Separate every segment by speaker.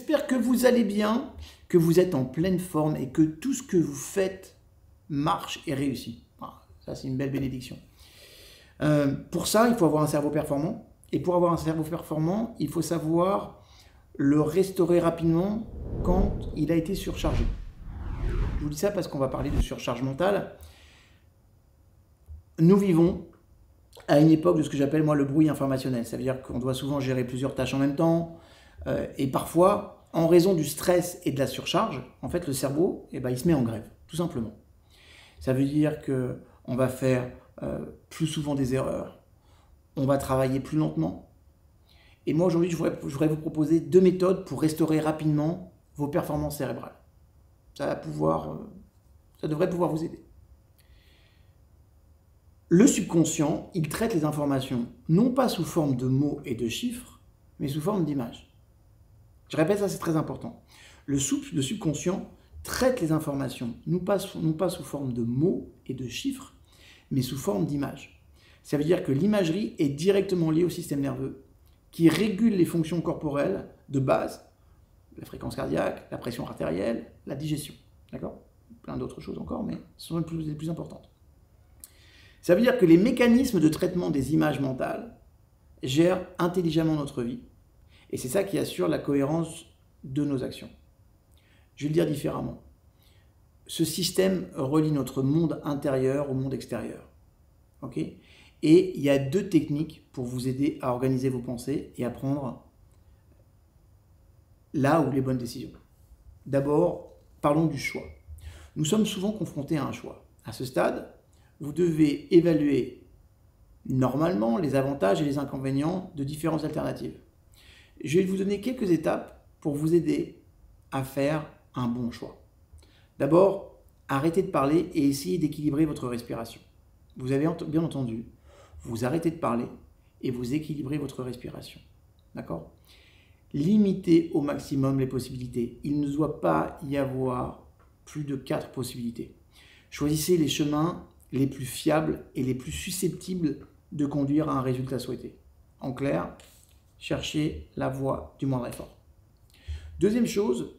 Speaker 1: J'espère que vous allez bien, que vous êtes en pleine forme et que tout ce que vous faites marche et réussit. Ah, ça, c'est une belle bénédiction. Pour ça, il faut avoir un cerveau performant. Et pour avoir un cerveau performant, il faut savoir le restaurer rapidement quand il a été surchargé. Je vous dis ça parce qu'on va parler de surcharge mentale. Nous vivons à une époque de ce que j'appelle moi le bruit informationnel. Ça veut dire qu'on doit souvent gérer plusieurs tâches en même temps. Et parfois, en raison du stress et de la surcharge, en fait, le cerveau, il se met en grève, tout simplement. Ça veut dire qu'on va faire plus souvent des erreurs, on va travailler plus lentement. Et moi, aujourd'hui, je voudrais vous proposer 2 méthodes pour restaurer rapidement vos performances cérébrales. Ça devrait pouvoir vous aider. Le subconscient, il traite les informations non pas sous forme de mots et de chiffres, mais sous forme d'images. Je répète, ça c'est très important. Le subconscient traite les informations non pas sous forme de mots et de chiffres, mais sous forme d'images. Ça veut dire que l'imagerie est directement liée au système nerveux, qui régule les fonctions corporelles de base, la fréquence cardiaque, la pression artérielle, la digestion. D'accord ? Plein d'autres choses encore, mais ce sont les plus importantes. Ça veut dire que les mécanismes de traitement des images mentales gèrent intelligemment notre vie. Et c'est ça qui assure la cohérence de nos actions. Je vais le dire différemment. Ce système relie notre monde intérieur au monde extérieur. Okay ? Et il y a 2 techniques pour vous aider à organiser vos pensées et à prendre là où les bonnes décisions. D'abord, parlons du choix. Nous sommes souvent confrontés à un choix. À ce stade, vous devez évaluer normalement les avantages et les inconvénients de différentes alternatives. Je vais vous donner quelques étapes pour vous aider à faire un bon choix. D'abord, arrêtez de parler et essayez d'équilibrer votre respiration. Vous avez bien entendu, vous arrêtez de parler et vous équilibrez votre respiration. D'accord ? Limitez au maximum les possibilités. Il ne doit pas y avoir plus de 4 possibilités. Choisissez les chemins les plus fiables et les plus susceptibles de conduire à un résultat souhaité. En clair, cherchez la voie du moindre effort. Deuxième chose,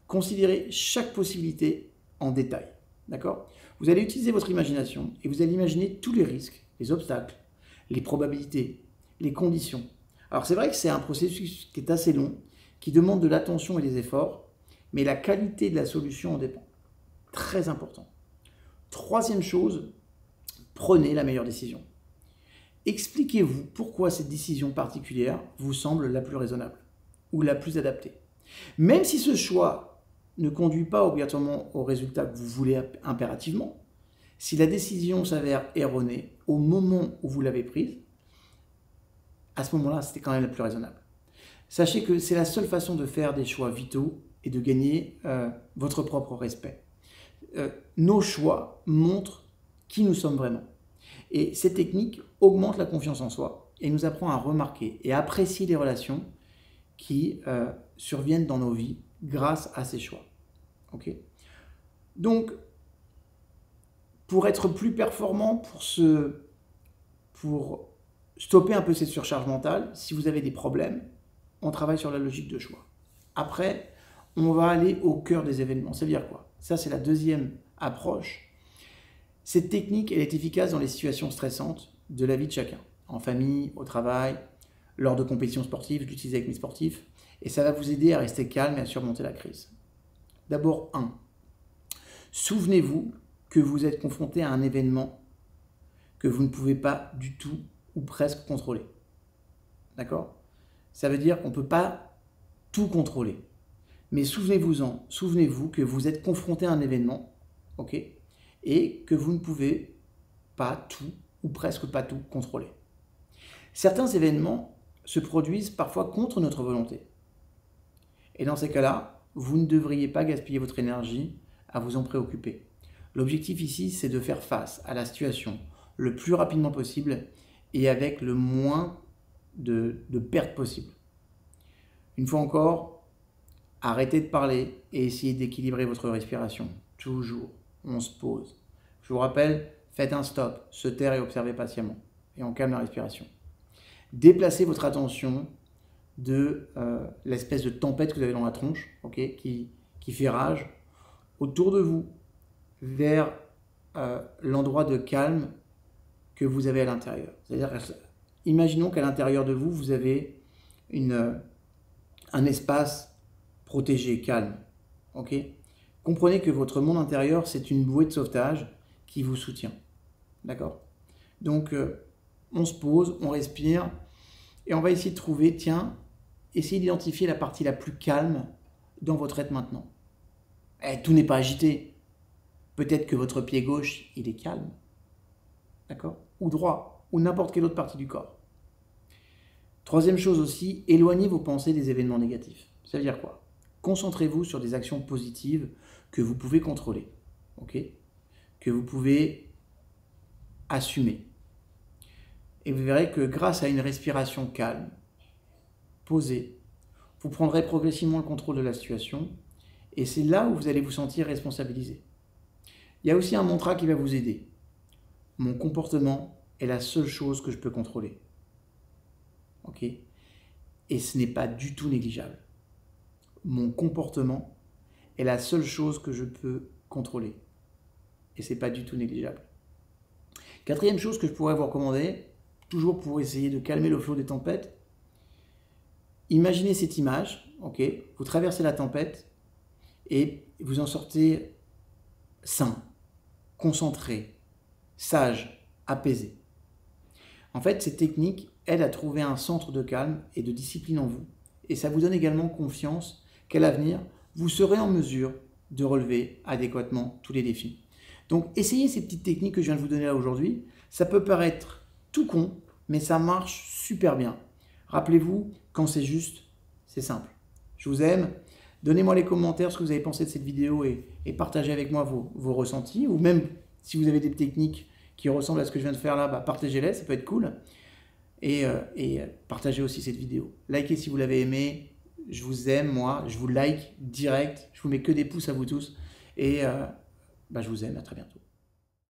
Speaker 1: considérez chaque possibilité en détail. D'accord ? Vous allez utiliser votre imagination et vous allez imaginer tous les risques, les obstacles, les probabilités, les conditions. Alors c'est vrai que c'est un processus qui est assez long, qui demande de l'attention et des efforts, mais la qualité de la solution en dépend. Très important. Troisième chose, prenez la meilleure décision. Expliquez-vous pourquoi cette décision particulière vous semble la plus raisonnable ou la plus adaptée. Même si ce choix ne conduit pas obligatoirement au résultat que vous voulez impérativement, si la décision s'avère erronée au moment où vous l'avez prise, à ce moment-là, c'était quand même la plus raisonnable. Sachez que c'est la seule façon de faire des choix vitaux et de gagner votre propre respect. Nos choix montrent qui nous sommes vraiment. Et cette technique augmente la confiance en soi et nous apprend à remarquer et à apprécier les relations qui surviennent dans nos vies grâce à ces choix. Okay ? Donc, pour être plus performant, pour stopper un peu cette surcharge mentale, si vous avez des problèmes, on travaille sur la logique de choix. Après, on va aller au cœur des événements. Ça veut dire quoi ? Ça, c'est la deuxième approche. Cette technique, elle est efficace dans les situations stressantes de la vie de chacun, en famille, au travail, lors de compétitions sportives, je l'utilise avec mes sportifs, et ça va vous aider à rester calme et à surmonter la crise. D'abord, 1. Souvenez-vous que vous êtes confronté à un événement que vous ne pouvez pas du tout ou presque contrôler. D'accord ? Ça veut dire qu'on ne peut pas tout contrôler. Mais souvenez-vous que vous êtes confronté à un événement, ok ? Et que vous ne pouvez pas tout ou presque pas tout contrôler. Certains événements se produisent parfois contre notre volonté. Et dans ces cas-là, vous ne devriez pas gaspiller votre énergie à vous en préoccuper. L'objectif ici, c'est de faire face à la situation le plus rapidement possible et avec le moins de pertes possible. Une fois encore, arrêtez de parler et essayez d'équilibrer votre respiration. Toujours, on se pose. Je vous rappelle, faites un stop, se taire et observez patiemment. Et on calme la respiration. Déplacez votre attention de l'espèce de tempête que vous avez dans la tronche, okay, qui fait rage autour de vous, vers l'endroit de calme que vous avez à l'intérieur. C'est-à-dire, imaginons qu'à l'intérieur de vous, vous avez un espace protégé, calme. Okay. Comprenez que votre monde intérieur, c'est une bouée de sauvetage qui vous soutient. D'accord? Donc, on se pose, on respire, et on va essayer de trouver, tiens, essayez d'identifier la partie la plus calme dans votre être maintenant. Tout n'est pas agité. Peut-être que votre pied gauche, il est calme. D'accord? Ou droit, ou n'importe quelle autre partie du corps. Troisième chose aussi, éloignez vos pensées des événements négatifs. Ça veut dire quoi? Concentrez-vous sur des actions positives que vous pouvez contrôler, okay, que vous pouvez assumer. Et vous verrez que grâce à une respiration calme, posée, vous prendrez progressivement le contrôle de la situation et c'est là où vous allez vous sentir responsabilisé. Il y a aussi un mantra qui va vous aider. Mon comportement est la seule chose que je peux contrôler. Ok? Et ce n'est pas du tout négligeable. Mon comportement est la seule chose que je peux contrôler. Et ce n'est pas du tout négligeable. Quatrième chose que je pourrais vous recommander, toujours pour essayer de calmer le flot des tempêtes, imaginez cette image, ok? Vous traversez la tempête et vous en sortez sain, concentré, sage, apaisé. En fait, cette technique aide à trouver un centre de calme et de discipline en vous. Et ça vous donne également confiance qu'à l'avenir, vous serez en mesure de relever adéquatement tous les défis. Donc, essayez ces petites techniques que je viens de vous donner là aujourd'hui. Ça peut paraître tout con, mais ça marche super bien. Rappelez-vous, quand c'est juste, c'est simple. Je vous aime. Donnez-moi les commentaires ce que vous avez pensé de cette vidéo et partagez avec moi vos ressentis. Ou même, si vous avez des techniques qui ressemblent à ce que je viens de faire là, partagez-les, ça peut être cool. Et partagez aussi cette vidéo. Likez si vous l'avez aimé. Je vous aime, moi. Je vous like direct. Je vous mets que des pouces à vous tous. Et je vous aime. À très bientôt.